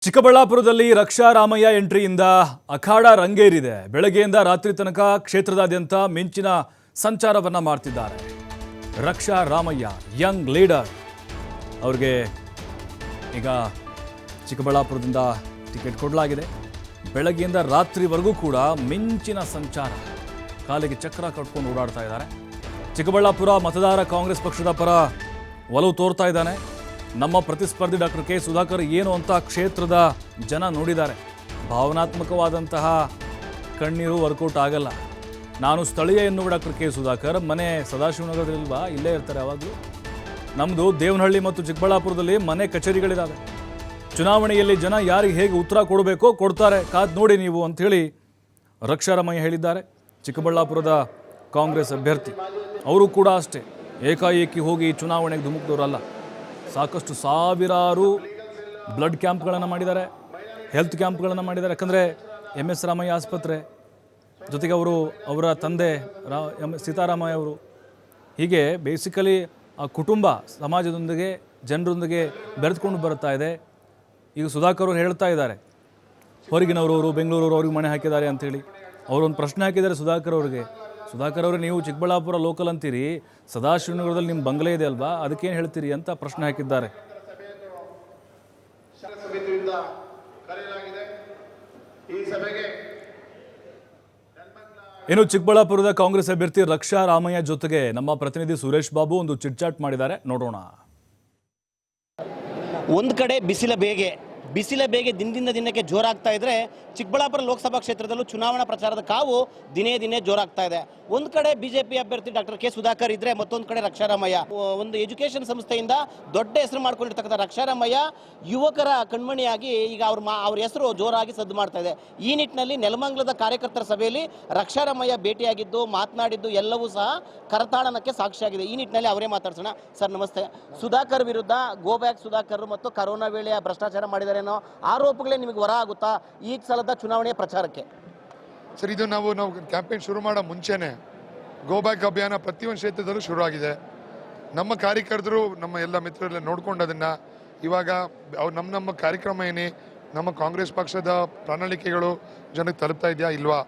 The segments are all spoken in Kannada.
ಚಿಕ್ಕಬಳ್ಳಾಪುರದಲ್ಲಿ ರಕ್ಷಾ ರಾಮಯ್ಯ ಎಂಟ್ರಿಯಿಂದ ಅಖಾಡ ರಂಗೇರಿದೆ. ಬೆಳಗ್ಗೆಯಿಂದ ರಾತ್ರಿ ತನಕ ಕ್ಷೇತ್ರದಾದ್ಯಂತ ಮಿಂಚಿನ ಸಂಚಾರವನ್ನ ಮಾಡ್ತಿದ್ದಾರೆ. ರಕ್ಷಾ ರಾಮಯ್ಯ ಯಂಗ್ ಲೀಡರ್ ಅವರಿಗೆ ಈಗ ಚಿಕ್ಕಬಳ್ಳಾಪುರದಿಂದ ಟಿಕೆಟ್ ಕೊಡಲಾಗಿದೆ. ಬೆಳಗ್ಗೆಯಿಂದ ರಾತ್ರಿವರೆಗೂ ಕೂಡ ಮಿಂಚಿನ ಸಂಚಾರ, ಕಾಲಿಗೆ ಚಕ್ರ ಕಟ್ಕೊಂಡು ಓಡಾಡ್ತಾ ಇದ್ದಾರೆ. ಚಿಕ್ಕಬಳ್ಳಾಪುರ ಮತದಾರ ಕಾಂಗ್ರೆಸ್ ಪಕ್ಷದ ಪರ ಒಲವು ತೋರ್ತಾ ಇದ್ದಾನೆ. ನಮ್ಮ ಪ್ರತಿಸ್ಪರ್ಧಿ ಡಾಕ್ಟರ್ ಕೆ ಸುಧಾಕರ್ ಏನು ಅಂತ ಕ್ಷೇತ್ರದ ಜನ ನೋಡಿದ್ದಾರೆ. ಭಾವನಾತ್ಮಕವಾದಂತಹ ಕಣ್ಣೀರು ವರ್ಕೌಟ್ ಆಗಲ್ಲ. ನಾನು ಸ್ಥಳೀಯ ಎನ್ನುವ ಡಾಕ್ಟರ್ ಕೆ ಸುಧಾಕರ್ ಮನೆ ಸದಾಶಿವನಗರದಲ್ಲಿಲ್ವಾ, ಇಲ್ಲೇ ಇರ್ತಾರೆ ಯಾವಾಗಲೂ. ನಮ್ಮದು ದೇವನಹಳ್ಳಿ ಮತ್ತು ಚಿಕ್ಕಬಳ್ಳಾಪುರದಲ್ಲಿ ಮನೆ ಕಚೇರಿಗಳಿದ್ದಾವೆ. ಚುನಾವಣೆಯಲ್ಲಿ ಜನ ಯಾರಿಗೆ ಹೇಗೆ ಉತ್ತರ ಕೊಡಬೇಕೋ ಕೊಡ್ತಾರೆ, ಕಾದು ನೋಡಿ ನೀವು ಅಂಥೇಳಿ ರಕ್ಷಾರಾಮಯ್ಯ ಹೇಳಿದ್ದಾರೆ. ಚಿಕ್ಕಬಳ್ಳಾಪುರದ ಕಾಂಗ್ರೆಸ್ ಅಭ್ಯರ್ಥಿ ಅವರು ಕೂಡ ಅಷ್ಟೇ ಏಕಾಏಕಿ ಹೋಗಿ ಚುನಾವಣೆಗೆ ಧುಮುಕ್ದವರಲ್ಲ. ಸಾಕಷ್ಟು ಸಾವಿರಾರು ಬ್ಲಡ್ ಕ್ಯಾಂಪ್ಗಳನ್ನು ಮಾಡಿದ್ದಾರೆ, ಹೆಲ್ತ್ ಕ್ಯಾಂಪ್ಗಳನ್ನು ಮಾಡಿದ್ದಾರೆ. ಯಾಕಂದರೆ MS ರಾಮಯ್ಯ ಆಸ್ಪತ್ರೆ ಜೊತೆಗೆ ಅವರ ತಂದೆ ಸೀತಾರಾಮಯ್ಯ ಅವರು, ಹೀಗೆ ಬೇಸಿಕಲಿ ಆ ಕುಟುಂಬ ಸಮಾಜದೊಂದಿಗೆ ಜನರೊಂದಿಗೆ ಬೆರೆದುಕೊಂಡು ಬರ್ತಾ ಇದೆ. ಈಗ ಸುಧಾಕರ್ ಅವರು ಹೇಳ್ತಾ ಇದ್ದಾರೆ, ಹೊರಗಿನವರು ಬೆಂಗಳೂರವರು ಅವ್ರಿಗೆ ಮನೆ ಹಾಕಿದ್ದಾರೆ ಅಂಥೇಳಿ. ಅವರೊಂದು ಪ್ರಶ್ನೆ ಹಾಕಿದ್ದಾರೆ ಸುಧಾಕರ್ ಅವರಿಗೆ. ಸುಧಾಕರ್ ಅವರು, ನೀವು ಚಿಕ್ಕಬಳ್ಳಾಪುರ ಲೋಕಲ್ ಅಂತೀರಿ, ಸದಾಶಿವನಗರದಲ್ಲಿ ನಿಮ್ಮ ಬಂಗಲೆ ಇದೆ ಅಲ್ವಾ, ಅದಕ್ಕೇನು ಹೇಳ್ತೀರಿ ಅಂತ ಪ್ರಶ್ನೆ ಹಾಕಿದ್ದಾರೆ. ಇನ್ನು ಚಿಕ್ಕಬಳ್ಳಾಪುರದ ಕಾಂಗ್ರೆಸ್ ಅಭ್ಯರ್ಥಿ ರಕ್ಷಾ ರಾಮಯ್ಯ ಜೊತೆಗೆ ನಮ್ಮ ಪ್ರತಿನಿಧಿ ಸುರೇಶ್ ಬಾಬು ಒಂದು ಚಿಟ್ಚಾಟ್ ಮಾಡಿದ್ದಾರೆ, ನೋಡೋಣ. ಒಂದು ಕಡೆ ಬಿಸಿಲ ಬೇಗೆ ದಿನದಿಂದ ದಿನಕ್ಕೆ ಜೋರಾಗ್ತಾ ಇದ್ರೆ, ಚಿಕ್ಕಬಳ್ಳಾಪುರ ಲೋಕಸಭಾ ಕ್ಷೇತ್ರದಲ್ಲೂ ಚುನಾವಣಾ ಪ್ರಚಾರದ ಕಾವು ದಿನೇ ಜೋರಾಗ್ತಾ ಇದೆ. ಒಂದು ಕಡೆ ಬಿಜೆಪಿ ಅಭ್ಯರ್ಥಿ ಡಾಕ್ಟರ್ ಕೆ ಸುಧಾಕರ್ ಇದ್ರೆ, ಮತ್ತೊಂದು ಕಡೆ ರಕ್ಷಾರಾಮಯ್ಯ. ಒಂದು ಎಜುಕೇಷನ್ ಸಂಸ್ಥೆಯಿಂದ ದೊಡ್ಡ ಹೆಸರು ಮಾಡ್ಕೊಂಡಿರ್ತಕ್ಕಂಥ ರಕ್ಷಾರಾಮಯ್ಯ ಯುವಕರ ಕಣ್ಮಣಿಯಾಗಿ ಈಗ ಅವ್ರ ಹೆಸರು ಜೋರಾಗಿ ಸದ್ದು ಮಾಡ್ತಾ ಇದೆ. ಈ ನಿಟ್ಟಿನಲ್ಲಿ ನೆಲಮಂಗಲದ ಕಾರ್ಯಕರ್ತರ ಸಭೆಯಲ್ಲಿ ರಕ್ಷಾರಾಮಯ್ಯ ಭೇಟಿಯಾಗಿದ್ದು ಮಾತನಾಡಿದ್ದು ಎಲ್ಲವೂ ಸಹ ಕರತಾಳನಕ್ಕೆ ಸಾಕ್ಷಿಯಾಗಿದೆ. ಈ ನಿಟ್ಟಿನಲ್ಲಿ ಅವರೇ ಮಾತಾಡ್ಸೋಣ. ಸರ್ ನಮಸ್ತೆ. ಸುಧಾಕರ್ ವಿರುದ್ಧ ಗೋ ಬ್ಯಾಕ್ ಸುಧಾಕರ್ ಮತ್ತು ಕರೋನಾ ವೇಳೆಯ ಭ್ರಷ್ಟಾಚಾರ ಮಾಡಿದ್ದಾರೆ ಅನ್ನೋ ಆರೋಪಗಳೇ ನಿಮಗೆ ಹೊರ ಆಗುತ್ತಾ ಈ ಸಲದ ಚುನಾವಣೆಯ ಪ್ರಚಾರಕ್ಕೆ? ಸರ್, ಇದು ನಾವು ಕ್ಯಾಂಪೇನ್ ಶುರು ಮಾಡೋ ಮುಂಚೆನೆ ಗೋ ಬ್ಯಾಕ್ ಅಭಿಯಾನ ಪ್ರತಿಯೊಂದು ಕ್ಷೇತ್ರದಲ್ಲೂ ಶುರು ಆಗಿದೆ. ನಮ್ಮ ಕಾರ್ಯಕರ್ತರು, ನಮ್ಮ ಎಲ್ಲ ಮಿತ್ರರೆಲ್ಲ ನೋಡ್ಕೊಂಡು ಅದನ್ನು ಇವಾಗ ಅವ್ರು ನಮ್ಮ ಕಾರ್ಯಕ್ರಮ ನಮ್ಮ ಕಾಂಗ್ರೆಸ್ ಪಕ್ಷದ ಪ್ರಣಾಳಿಕೆಗಳು ಜನಕ್ಕೆ ತಲುಪ್ತಾ ಇದೆಯಾ ಇಲ್ವಾ,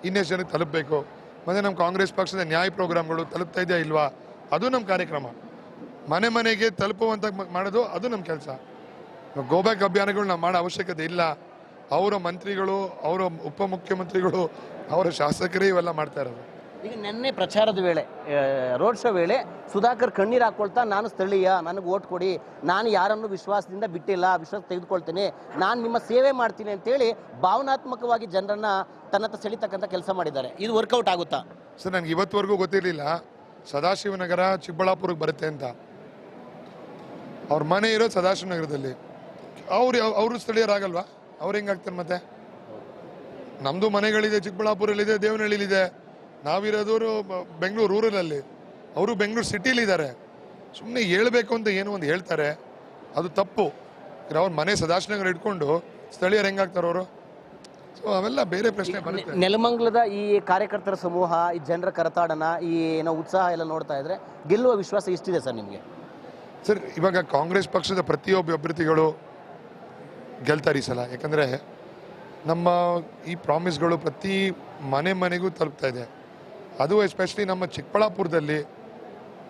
ಇನ್ನೆಷ್ಟು ಜನಕ್ಕೆ ತಲುಪಬೇಕು, ಮತ್ತು ನಮ್ಮ ಕಾಂಗ್ರೆಸ್ ಪಕ್ಷದ ನ್ಯಾಯ ಪ್ರೋಗ್ರಾಮ್ಗಳು ತಲುಪ್ತಾ ಇದೆಯಾ ಇಲ್ವಾ, ಅದು ನಮ್ಮ ಕಾರ್ಯಕ್ರಮ. ಮನೆಗೆ ತಲುಪುವಂತ ಮಾಡೋದು ಅದು ನಮ್ಮ ಕೆಲಸ. ಗೋ ಬ್ಯಾಕ್ ಅಭಿಯಾನಗಳು ನಾವು ಮಾಡೋ ಅವಶ್ಯಕತೆ ಇಲ್ಲ. ಅವರ ಮಂತ್ರಿಗಳು, ಅವರ ಉಪಮುಖ್ಯಮಂತ್ರಿಗಳು, ಅವರ ಶಾಸಕರೇ ಇವೆಲ್ಲ ಮಾಡ್ತಾ ಇರೋದು. ಈಗ ನಿನ್ನೆ ಪ್ರಚಾರದ ವೇಳೆ, ರೋಡ್ ಶೋ ವೇಳೆ ಸುಧಾಕರ್ ಕಣ್ಣೀರು ಹಾಕೊಳ್ತಾ, ನಾನು ಸ್ಥಳೀಯ, ನನಗೆ ಓಟ್ ಕೊಡಿ, ನಾನು ಯಾರನ್ನು ವಿಶ್ವಾಸದಿಂದ ಬಿಟ್ಟಿಲ್ಲ, ವಿಶ್ವಾಸ ತೆಗೆದುಕೊಳ್ತೀನಿ, ನಾನು ನಿಮ್ಮ ಸೇವೆ ಮಾಡ್ತೀನಿ ಅಂತೇಳಿ ಭಾವನಾತ್ಮಕವಾಗಿ ಜನರನ್ನ ತನ್ನತ್ತ ಸೆಳಿತಕ್ಕಂಥ ಕೆಲಸ ಮಾಡಿದ್ದಾರೆ. ಇದು ವರ್ಕೌಟ್ ಆಗುತ್ತಾ? ಸರ್, ನನಗೆ ಇವತ್ತುವರೆಗೂ ಗೊತ್ತಿರಲಿಲ್ಲ ಸದಾಶಿವನಗರ ಚಿಕ್ಕಬಳ್ಳಾಪುರಕ್ಕೆ ಬರುತ್ತೆ ಅಂತ. ಅವ್ರ ಮನೆ ಇರೋದು ಸದಾಶಿವನಗರದಲ್ಲಿ. ಅವರು ಸ್ಥಳೀಯರಾಗಲ್ವಾ? ಅವ್ರು ಹೆಂಗಾಗ್ತಾರೆ? ಮತ್ತೆ ನಮ್ಮದು ಮನೆಗಳಿದೆ, ಚಿಕ್ಕಬಳ್ಳಾಪುರಲ್ಲಿದೆ, ದೇವನಹಳ್ಳಿಲಿದೆ. ನಾವಿರೋದವರು ಬೆಂಗಳೂರು ರೂರಲಲ್ಲಿ, ಅವರು ಬೆಂಗಳೂರು ಸಿಟಿಲಿದ್ದಾರೆ. ಸುಮ್ಮನೆ ಹೇಳ್ಬೇಕು ಅಂತ ಏನೋ ಒಂದು ಹೇಳ್ತಾರೆ, ಅದು ತಪ್ಪು. ಅವ್ರ ಮನೆ ಸದಾಶಿವನಗರ ಇಟ್ಕೊಂಡು ಸ್ಥಳೀಯರು ಹೆಂಗಾಗ್ತಾರೆ ಅವರು? ಸೊ ಅವೆಲ್ಲ ಬೇರೆ ಪ್ರಶ್ನೆ ಬರುತ್ತೆ. ನೆಲಮಂಗಲದ ಈ ಕಾರ್ಯಕರ್ತರ ಸಮೂಹ, ಈ ಜನರ ಕರತಾಡನ, ಈ ಏನೋ ಉತ್ಸಾಹ ಎಲ್ಲ ನೋಡ್ತಾ ಇದ್ರೆ ಗೆಲ್ಲುವ ವಿಶ್ವಾಸ ಎಷ್ಟಿದೆ ಸರ್ ನಿಮಗೆ? ಸರ್, ಇವಾಗ ಕಾಂಗ್ರೆಸ್ ಪಕ್ಷದ ಪ್ರತಿಯೊಬ್ಬ ಅಭ್ಯರ್ಥಿಗಳು ಗೆಲ್ತಾರೆ ಈ ಸಲ. ಯಾಕಂದರೆ ನಮ್ಮ ಈ ಪ್ರಾಮಿಸ್ಗಳು ಪ್ರತಿ ಮನೆಗೂ ತಲುಪ್ತಾ ಇದೆ. ಅದು ಎಸ್ಪೆಷಲಿ ನಮ್ಮ ಚಿಕ್ಕಬಳ್ಳಾಪುರದಲ್ಲಿ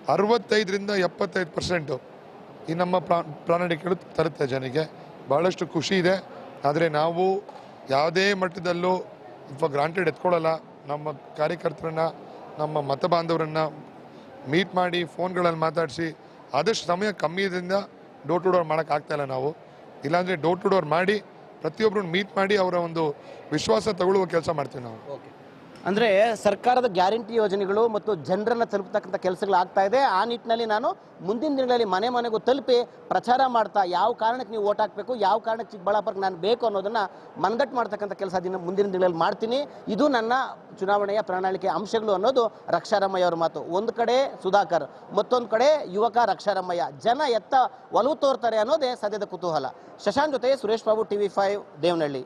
65-75% ಈ ನಮ್ಮ ಪ್ರಣಾಳಿಕೆಗಳು ತರುತ್ತೆ ಜನಕ್ಕೆ. ಭಾಳಷ್ಟು ಖುಷಿ ಇದೆ. ಆದರೆ ನಾವು ಯಾವುದೇ ಮಟ್ಟದಲ್ಲೂ ಅಥವಾ ಗ್ರಾಂಟೆಡ್ ಎತ್ಕೊಳ್ಳಲ್ಲ. ನಮ್ಮ ಕಾರ್ಯಕರ್ತರನ್ನ, ನಮ್ಮ ಮತ ಬಾಂಧವರನ್ನು ಮೀಟ್ ಮಾಡಿ, ಫೋನ್ಗಳಲ್ಲಿ ಮಾತಾಡಿಸಿ, ಆದಷ್ಟು ಸಮಯ ಕಮ್ಮಿಯಿಂದ ಡೋರ್ ಟು ಡೋರ್ ಮಾಡೋಕ್ಕಾಗ್ತಾಯಿಲ್ಲ ನಾವು. ಇಲ್ಲಾಂದರೆ ಡೋರ್ ಟು ಡೋರ್ ಮಾಡಿ ಪ್ರತಿಯೊಬ್ಬರನ್ನು ಮೀಟ್ ಮಾಡಿ ಅವರ ಒಂದು ವಿಶ್ವಾಸ ತಗೊಳ್ಳುವ ಕೆಲಸ ಮಾಡ್ತೀವಿ ನಾವು. ಅಂದರೆ ಸರ್ಕಾರದ ಗ್ಯಾರಂಟಿ ಯೋಜನೆಗಳು ಮತ್ತು ಜನರನ್ನು ತಲುಪತಕ್ಕಂಥ ಕೆಲಸಗಳಾಗ್ತಾ ಇದೆ. ಆ ನಿಟ್ಟಿನಲ್ಲಿ ನಾನು ಮುಂದಿನ ದಿನಗಳಲ್ಲಿ ಮನೆಗೂ ತಲುಪಿ ಪ್ರಚಾರ ಮಾಡ್ತಾ, ಯಾವ ಕಾರಣಕ್ಕೆ ನೀವು ಓಟ್ ಹಾಕಬೇಕು, ಯಾವ ಕಾರಣಕ್ಕೆ ಚಿಕ್ಕಬಳ್ಳಾಪುರಕ್ಕೆ ನಾನು ಬೇಕು ಅನ್ನೋದನ್ನು ಮನಗಟ್ಟು ಮಾಡ್ತಕ್ಕಂಥ ಕೆಲಸ ಮುಂದಿನ ದಿನಗಳಲ್ಲಿ ಮಾಡ್ತೀನಿ. ಇದು ನನ್ನ ಚುನಾವಣೆಯ ಪ್ರಣಾಳಿಕೆ ಅಂಶಗಳು ಅನ್ನೋದು ರಕ್ಷಾರಾಮಯ್ಯ ಅವರ ಮಾತು. ಒಂದು ಕಡೆ ಸುಧಾಕರ್, ಮತ್ತೊಂದು ಕಡೆ ಯುವಕ ರಕ್ಷಾರಾಮಯ್ಯ. ಜನ ಎತ್ತ ಒಲವು ತೋರ್ತಾರೆ ಅನ್ನೋದೇ ಸದ್ಯದ ಕುತೂಹಲ. ಶಶಾಂಕ್ ಜೊತೆ ಸುರೇಶ್ ಬಾಬು, TV5 ದೇವನಹಳ್ಳಿ.